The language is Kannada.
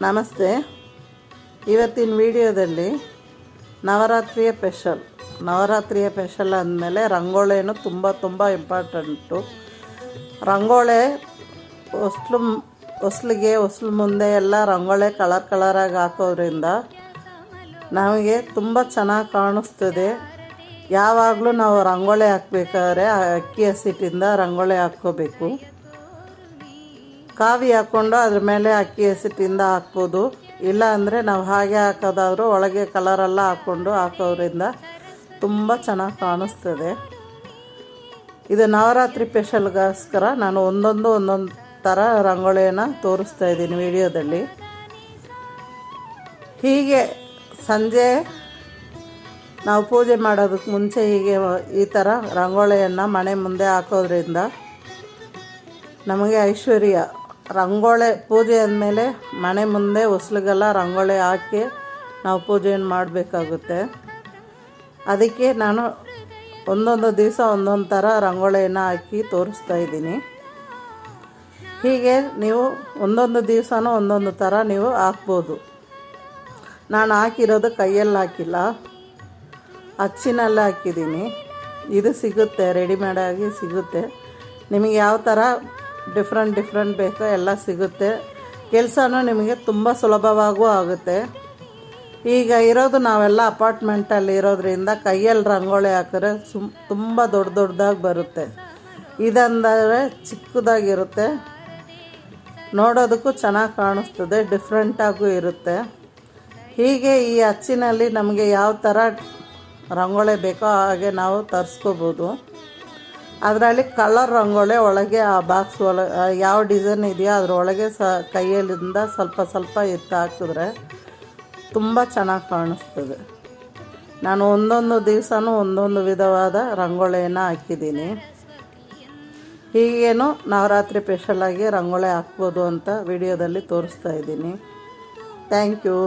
ನಮಸ್ತೆ. ಇವತ್ತಿನ ವಿಡಿಯೋದಲ್ಲಿ ನವರಾತ್ರಿಯ ಸ್ಪೆಷಲ್ ಅಂದಮೇಲೆ ರಂಗೋಳಿನೂ ತುಂಬ ಇಂಪಾರ್ಟೆಂಟು. ರಂಗೋಳೆ ಹೊಸ್ಲು ಮುಂದೆ ಎಲ್ಲ ರಂಗೋಳೆ ಕಲರಾಗಿ ಹಾಕೋದ್ರಿಂದ ನಮಗೆ ತುಂಬ ಚೆನ್ನಾಗಿ ಕಾಣಿಸ್ತದೆ. ಯಾವಾಗಲೂ ನಾವು ರಂಗೋಳೆ ಹಾಕ್ಬೇಕಾದ್ರೆ ಅಕ್ಕಿ ಹಸಿಟ್ಟಿಂದ ರಂಗೋಳೆ ಹಾಕ್ಕೋಬೇಕು. ಕಾವಿ ಹಾಕ್ಕೊಂಡು ಅದ್ರ ಮೇಲೆ ಅಕ್ಕಿ ಹಸಿಟ್ಟಿಂದ ಹಾಕ್ಬೋದು. ಇಲ್ಲ ಅಂದರೆ ನಾವು ಹಾಗೆ ಹಾಕೋದಾದರೂ ಒಳಗೆ ಕಲರೆಲ್ಲ ಹಾಕೋದ್ರಿಂದ ತುಂಬ ಚೆನ್ನಾಗಿ ಕಾಣಿಸ್ತದೆ. ಇದು ನವರಾತ್ರಿ ಸ್ಪೆಷಲ್ಗೋಸ್ಕರ ನಾನು ಒಂದೊಂದು ಥರ ರಂಗೋಳಿಯನ್ನು ತೋರಿಸ್ತಾ ಇದ್ದೀನಿ ವಿಡಿಯೋದಲ್ಲಿ. ಹೀಗೆ ಸಂಜೆ ನಾವು ಪೂಜೆ ಮಾಡೋದಕ್ಕೆ ಮುಂಚೆ ಹೀಗೆ ಈ ಥರ ರಂಗೋಳಿಯನ್ನು ಮನೆ ಮುಂದೆ ಹಾಕೋದ್ರಿಂದ ನಮಗೆ ಐಶ್ವರ್ಯ. ರಂಗೋಳೆ ಪೂಜೆ ಅಂದಮೇಲೆ ಮನೆ ಮುಂದೆ ಹೊಸ್ಲಿಗೆಲ್ಲ ರಂಗೋಳೆ ಹಾಕಿ ನಾವು ಪೂಜೆಯನ್ನು ಮಾಡಬೇಕಾಗುತ್ತೆ. ಅದಕ್ಕೆ ನಾನು ಒಂದೊಂದು ದಿವಸ ಒಂದೊಂದು ಥರ ರಂಗೋಳೆಯನ್ನು ಹಾಕಿ ತೋರಿಸ್ತಾ ಇದ್ದೀನಿ. ಹೀಗೆ ನೀವು ಒಂದೊಂದು ದಿವಸನೂ ಒಂದೊಂದು ಥರ ನೀವು ಹಾಕ್ಬೋದು. ನಾನು ಹಾಕಿರೋದು ಕೈಯಲ್ಲಿ ಹಾಕಿಲ್ಲ, ಅಚ್ಚಿನಲ್ಲಿ ಹಾಕಿದ್ದೀನಿ. ಇದು ಸಿಗುತ್ತೆ, ರೆಡಿಮೇಡಾಗಿ ಸಿಗುತ್ತೆ. ನಿಮಗೆ ಯಾವ ಥರ ಡಿಫ್ರೆಂಟ್ ಬೇಕೋ ಎಲ್ಲ ಸಿಗುತ್ತೆ. ಕೆಲಸನೂ ನಿಮಗೆ ತುಂಬ ಸುಲಭವಾಗೂ ಆಗುತ್ತೆ. ಈಗ ಇರೋದು ನಾವೆಲ್ಲ ಅಪಾರ್ಟ್ಮೆಂಟಲ್ಲಿ ಇರೋದ್ರಿಂದ ಕೈಯಲ್ಲಿ ರಂಗೋಳಿ ಹಾಕಿದ್ರೆ ತುಂಬ ದೊಡ್ಡದಾಗಿ ಬರುತ್ತೆ. ಇದಂದರೆ ಚಿಕ್ಕದಾಗಿರುತ್ತೆ, ನೋಡೋದಕ್ಕೂ ಚೆನ್ನಾಗಿ ಕಾಣಿಸ್ತದೆ, ಡಿಫ್ರೆಂಟಾಗೂ ಇರುತ್ತೆ. ಹೀಗೆ ಈ ಅಚ್ಚಿನಲ್ಲಿ ನಮಗೆ ಯಾವ ಥರ ರಂಗೋಳಿ ಬೇಕೋ ಹಾಗೆ ನಾವು ತರಿಸ್ಕೋಬೋದು. ಅದರಲ್ಲಿ ಕಲರ್ ರಂಗೋಳಿ ಒಳಗೆ ಆ ಬಾಕ್ಸ್ ಯಾವ ಡಿಸೈನ್ ಇದೆಯೋ ಅದರೊಳಗೆ ಕೈಯಲ್ಲಿಂದ ಸ್ವಲ್ಪ ಎತ್ತು ಹಾಕಿದ್ರೆ ತುಂಬ ಚೆನ್ನಾಗಿ ಕಾಣಿಸ್ತದೆ. ನಾನು ಒಂದೊಂದು ದಿವಸನೂ ಒಂದೊಂದು ವಿಧವಾದ ರಂಗೋಳಿಯನ್ನು ಹಾಕಿದ್ದೀನಿ. ಹೀಗೇನು ನವರಾತ್ರಿ ಸ್ಪೆಷಲಾಗಿ ರಂಗೋಳಿ ಹಾಕ್ಬೋದು ಅಂತ ವಿಡಿಯೋದಲ್ಲಿ ತೋರಿಸ್ತಾ ಇದ್ದೀನಿ. Thank you.